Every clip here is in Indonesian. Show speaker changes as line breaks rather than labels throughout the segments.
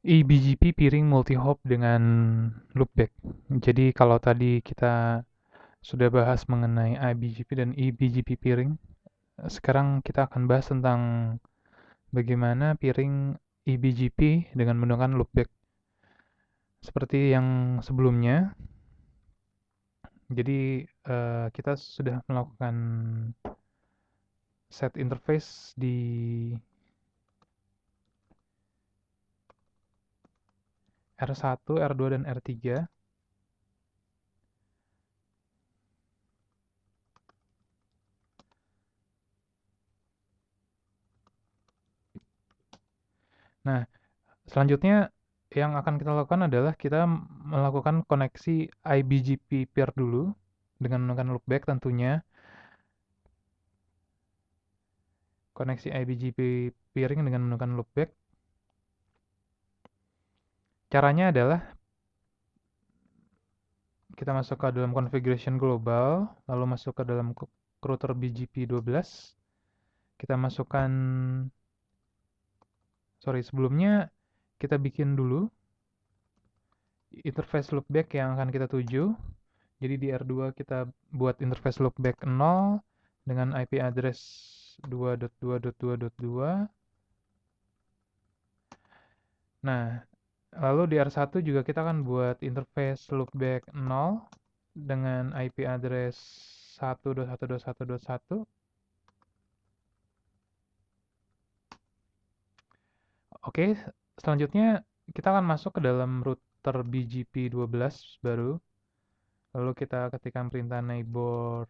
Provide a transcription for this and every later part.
eBGP piring multi-hop dengan loopback. Jadi kalau tadi kita sudah bahas mengenai iBGP dan eBGP piring, sekarang kita akan bahas tentang bagaimana piring eBGP dengan menggunakan loopback. Seperti yang sebelumnya, jadi kita sudah melakukan set interface di R1, R2, dan R3. Nah, selanjutnya yang akan kita lakukan adalah kita melakukan koneksi iBGP peer dulu dengan menggunakan loopback tentunya. Koneksi iBGP peering dengan menggunakan loopback. Caranya adalah kita masuk ke dalam configuration global, lalu masuk ke dalam router BGP 12. Kita masukkan, sebelumnya kita bikin dulu interface loopback yang akan kita tuju. Jadi di R2 kita buat interface loopback 0 dengan IP address 2.2.2.2. Nah, lalu di R1 juga kita akan buat interface loopback 0 dengan IP address 1.1.1.1. Oke, selanjutnya kita akan masuk ke dalam router BGP 12 baru. Lalu kita ketikkan perintah neighbor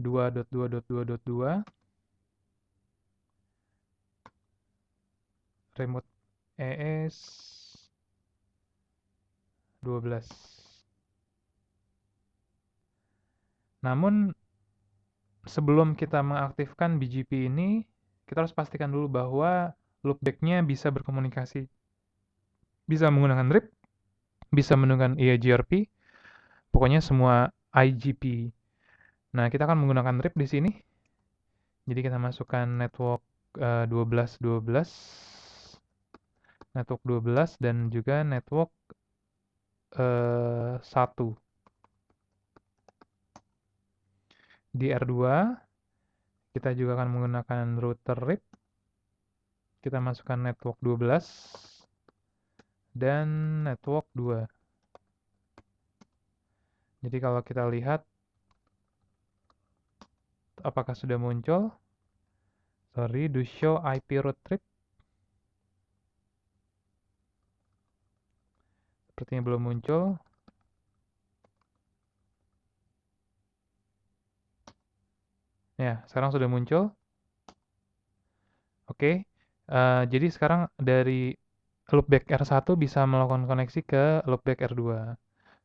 2.2.2.2 remote ES 12. Namun sebelum kita mengaktifkan BGP ini, kita harus pastikan dulu bahwa loopback-nya bisa berkomunikasi. Bisa menggunakan RIP, bisa menggunakan EIGRP, pokoknya semua IGP. Nah, kita akan menggunakan RIP di sini. Jadi kita masukkan network 12.12, network 12 dan juga network 1. Di R2 kita juga akan menggunakan router RIP. Kita masukkan network 12 dan network 2. Jadi kalau kita lihat apakah sudah muncul, do show IP route trip. Sepertinya belum muncul. Ya, sekarang sudah muncul. Oke, jadi sekarang dari loopback R1 bisa melakukan koneksi ke loopback R2.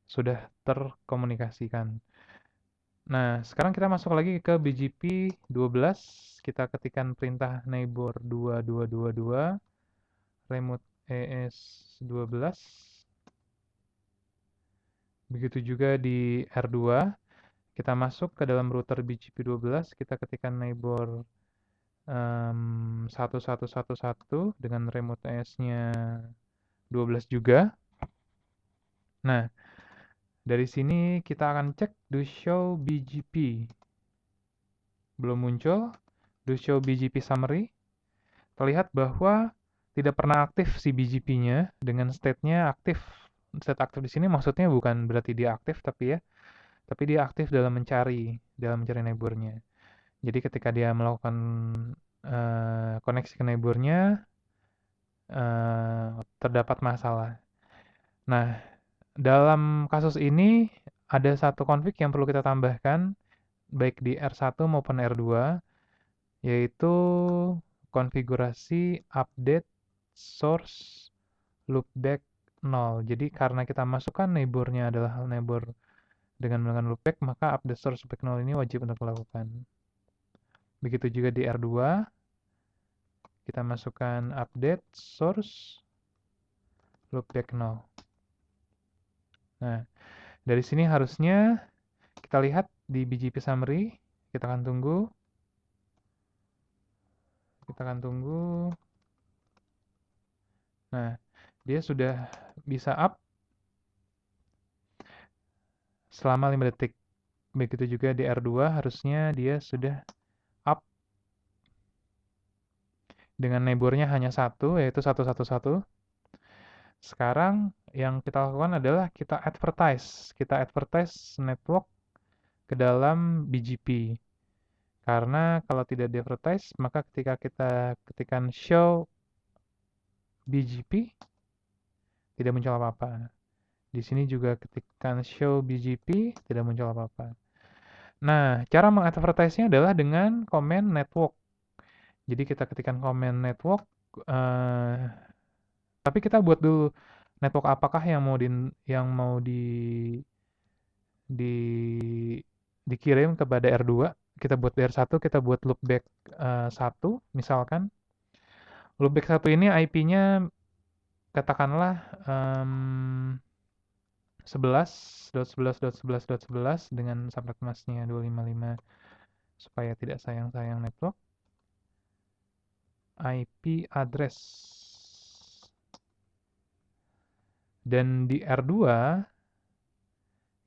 Sudah terkomunikasikan. Nah, sekarang kita masuk lagi ke BGP 12. Kita ketikkan perintah neighbor 2222 remote ES 12. Begitu juga di R2. Kita masuk ke dalam router BGP 12. Kita ketikkan neighbor 1111 dengan remote ES-nya 12 juga. Nah, dari sini kita akan cek do show BGP. Belum muncul. Do show BGP summary. Terlihat bahwa tidak pernah aktif si BGP-nya dengan state-nya aktif. State aktif di sini maksudnya bukan berarti dia aktif tapi dia aktif dalam mencari neighbor-nya. Jadi ketika dia melakukan koneksi ke neighbor-nya terdapat masalah. Nah, dalam kasus ini ada satu config yang perlu kita tambahkan baik di R1 maupun R2, yaitu konfigurasi update source loopback 0. Jadi karena kita masukkan neighbor-nya adalah neighbor dengan menggunakan loopback, maka update source loopback 0 ini wajib untuk dilakukan. Begitu juga di R2, kita masukkan update source loopback 0. Nah, dari sini harusnya kita lihat di BGP summary, kita akan tunggu. Nah, dia sudah bisa up selama 5 detik. Begitu juga di R2 harusnya dia sudah up dengan neighbornya hanya satu, yaitu 111. Sekarang yang kita lakukan adalah kita advertise. Kita advertise network ke dalam BGP. Karena kalau tidak di advertise, maka ketika kita ketikkan show BGP, tidak muncul apa-apa. Di sini juga ketikkan show BGP, tidak muncul apa-apa. Nah, cara mengadvertise-nya adalah dengan command network. Jadi kita ketikkan command network, tapi kita buat dulu network apakah yang mau di dikirim kepada R2. Kita buat di R1, kita buat loopback 1 misalkan. Loopback 1 ini IP-nya katakanlah 11.11.11.11 dengan subnet masknya 255 supaya tidak sayang-sayang network. IP address. Dan di R2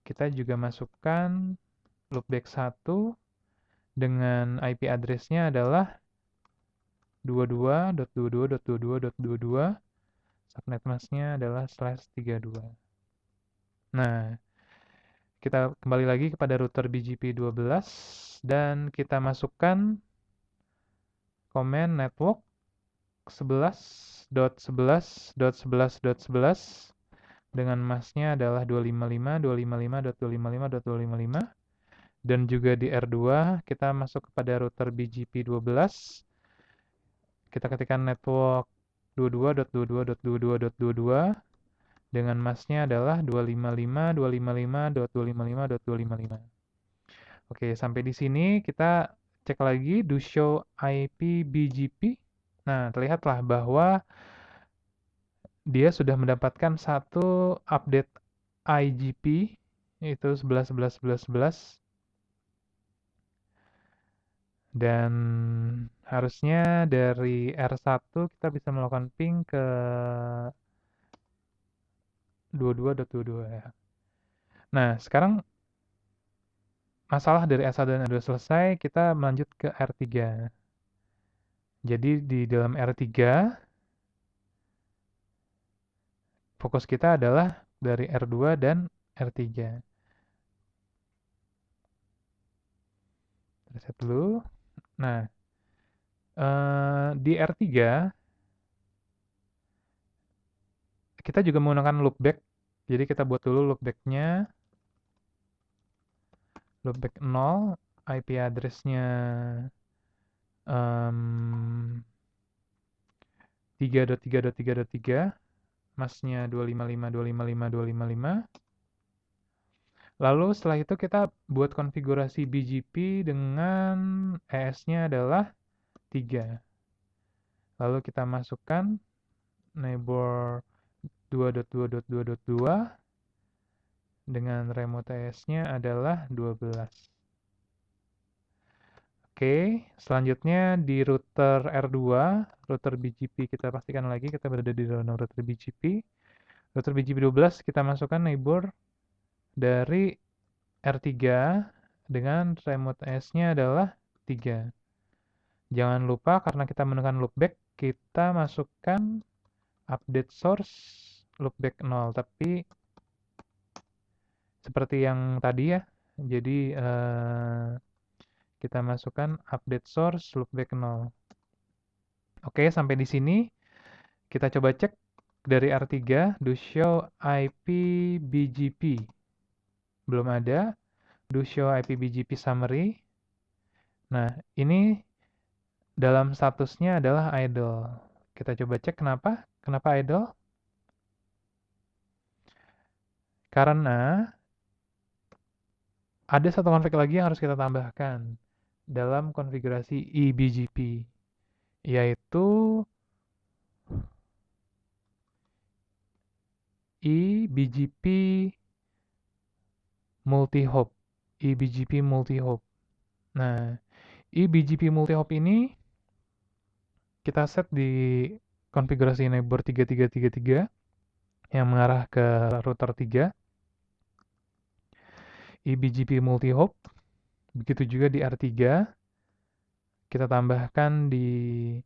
kita juga masukkan loopback 1 dengan IP address-nya adalah 22.22.22.22. Subnet masknya adalah /32. Nah, kita kembali lagi kepada router BGP 12 dan kita masukkan command network 11.11.11.11 dengan masknya adalah 255.255.255.255 dan juga di R2 kita masuk kepada router BGP 12. Kita ketikkan network 22.22.22.22 dengan masknya adalah 255.255.255.255. Oke, sampai di sini kita cek lagi do show IP BGP. Nah, terlihatlah bahwa dia sudah mendapatkan satu update IGP, yaitu 11.11.11.11. Dan harusnya dari R1 kita bisa melakukan ping ke 22.22 ya. Nah, sekarang masalah dari S1 dan R2 selesai, kita melanjut ke R3. Jadi di dalam R3, fokus kita adalah dari R2 dan R3. Reset dulu. Nah, di R3, kita juga menggunakan loopback. Jadi kita buat dulu loopback-nya. Loopback 0, IP address-nya 3.3.3.3, masknya 255.255.255. Lalu setelah itu kita buat konfigurasi BGP dengan ES-nya adalah 3. Lalu kita masukkan neighbor 2.2.2.2 dengan remote ES-nya adalah 12. Oke, selanjutnya di router R2, router BGP kita pastikan lagi kita berada di dalam router BGP. Router BGP 12 kita masukkan neighbor dari R3 dengan remote ES-nya adalah 3. Jangan lupa karena kita menekan loopback, kita masukkan update source loopback 0. Tapi seperti yang tadi ya, jadi kita masukkan update source loopback 0. Oke, sampai di sini kita coba cek dari R3 do show IP BGP. Belum ada. Do show IP BGP summary. Nah, ini dalam statusnya adalah idle. Kita coba cek kenapa? Kenapa idle? Karena ada satu konfig lagi yang harus kita tambahkan dalam konfigurasi eBGP, yaitu eBGP multi-hop. eBGP multi-hop. Nah, eBGP multi-hop ini kita set di konfigurasi neighbor 3333 yang mengarah ke router 3, eBGP multi-hop, begitu juga di R3, kita tambahkan di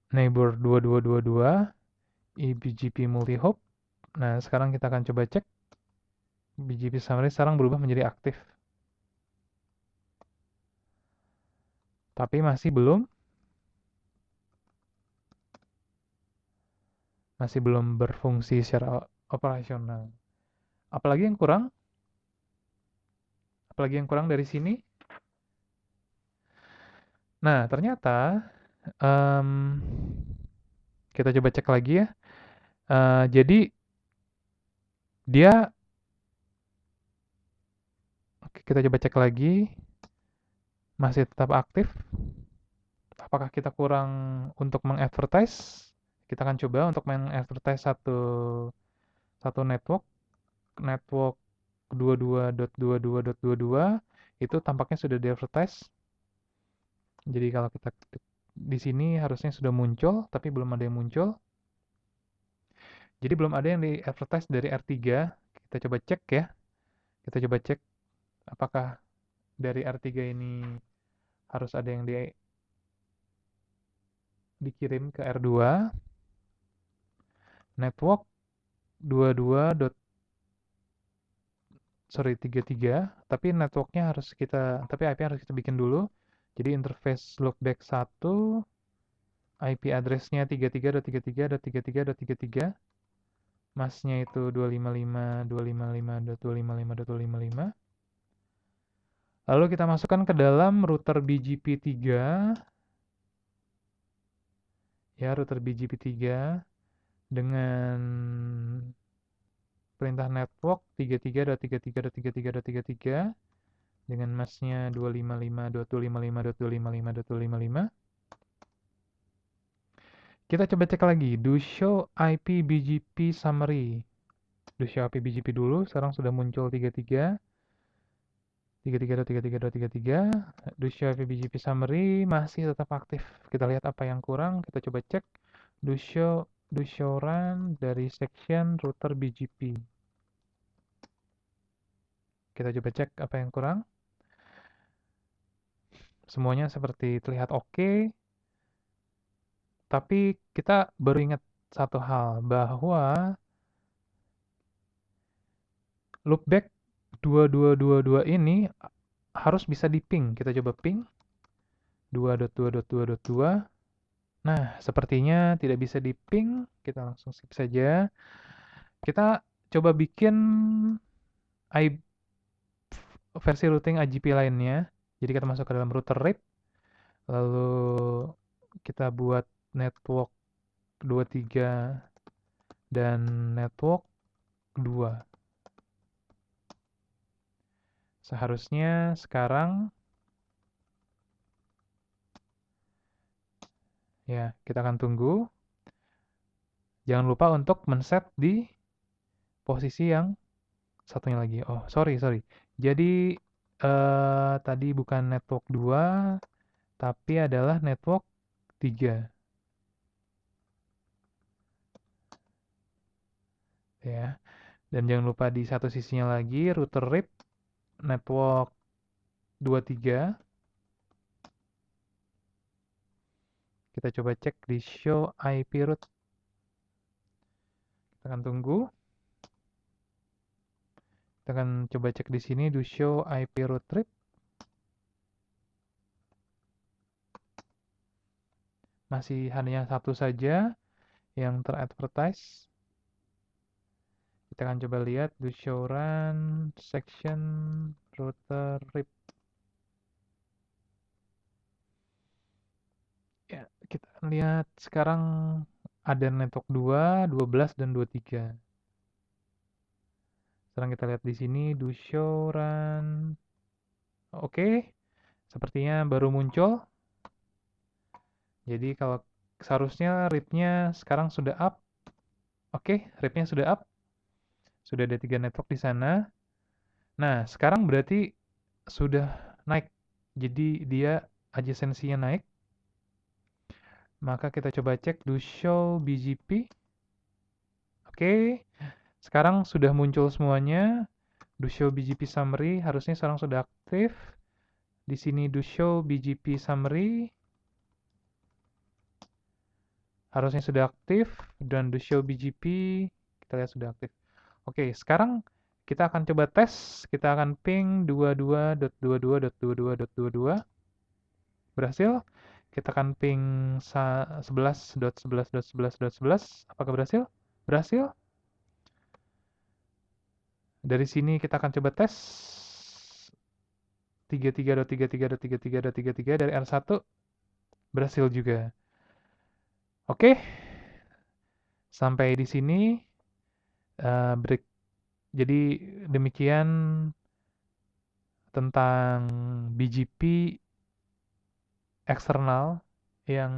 neighbor 2222, eBGP multi-hop. Nah, sekarang kita akan coba cek, BGP summary sekarang berubah menjadi aktif. Tapi masih belum berfungsi secara operasional. Apalagi yang kurang? Apalagi yang kurang dari sini? Nah, ternyata kita coba cek lagi ya. Jadi dia, kita coba cek lagi, masih tetap aktif. Apakah kita kurang untuk mengadvertise? Kita akan coba untuk mengadvertise satu network 22.22.22 itu tampaknya sudah di-advertise. Jadi kalau kita di sini harusnya sudah muncul, tapi belum ada yang muncul. Jadi belum ada yang di-advertise dari R3. Kita coba cek ya. Kita coba cek apakah dari R3 ini harus ada yang dikirim ke R2. Network 33, tapi networknya harus kita, tapi IP harus kita bikin dulu. Jadi interface loopback 1, IP address-nya 33.33.33.33, masnya itu 255.255.255.255. Lalu kita masukkan ke dalam router BGP 3, ya, router BGP 3 dengan perintah network 33.33.33.33 dengan masnya 255.255.255.255. Kita coba cek lagi, do show IP BGP summary. Do show IP BGP dulu, sekarang sudah muncul 33.33.33.33. Do show IP BGP summary masih tetap aktif. Kita lihat apa yang kurang, kita coba cek. Do show run dari section router BGP. Kita coba cek apa yang kurang. Semuanya seperti terlihat oke. Tapi kita baru ingat satu hal, bahwa loopback 2222 ini harus bisa di ping. Kita coba ping 2.2.2.2. Nah, sepertinya tidak bisa di ping. Kita langsung skip saja. Kita coba bikin versi routing IGP lainnya. Jadi kita masuk ke dalam router RIP. Lalu kita buat network 23 dan network 2. Seharusnya sekarang, ya, kita akan tunggu. Jangan lupa untuk men-set di posisi yang satunya lagi. Oh, sorry. Jadi tadi bukan network 2, tapi adalah network 3. Ya. Dan jangan lupa di satu sisinya lagi router RIP network 23. Kita coba cek di show IP route. Kita akan tunggu. Kita akan coba cek di sini do show IP route trip. Masih hanya satu saja yang teradvertise. Kita akan coba lihat do show run section router RIP. Ya, kita lihat sekarang ada network 2, 12 dan 23. Sekarang kita lihat di sini do show run. Oke. Sepertinya baru muncul. Jadi kalau seharusnya RIP-nya sekarang sudah up. Oke, RIP-nya sudah up. Sudah ada 3 network di sana. Nah, sekarang berarti sudah naik. Jadi dia adjacency-nya naik. Maka kita coba cek do show BGP. Oke, sekarang sudah muncul semuanya. Do show BGP summary harusnya sekarang sudah aktif. Di sini do show BGP summary harusnya sudah aktif, dan do show BGP kita lihat sudah aktif. Oke, sekarang kita akan coba tes. Kita akan ping 22.22.22.22. Berhasil. Kita akan ping 11.11.11.11. Apakah berhasil? Berhasil. Dari sini kita akan coba tes 33.33.33.33 dari R1. Berhasil juga. Oke. Sampai di sini break. Jadi demikian tentang BGP eksternal yang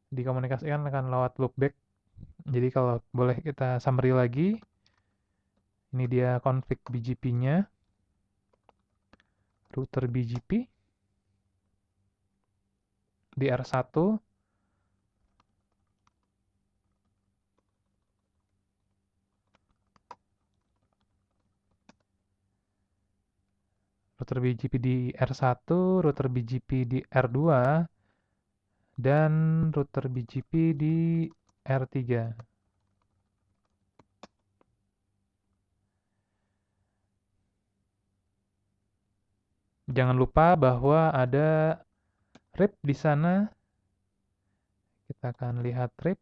dikomunikasikan akan lewat loopback. Jadi kalau boleh kita summary lagi, ini dia config BGP-nya, router BGP di R1, router BGP di R1, router BGP di R2, dan router BGP di R3. Jangan lupa bahwa ada RIP di sana. Kita akan lihat RIP.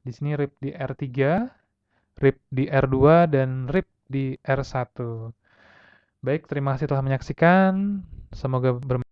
Di sini RIP di R3, RIP di R2, dan RIP di R1. Baik, terima kasih telah menyaksikan. Semoga bermanfaat.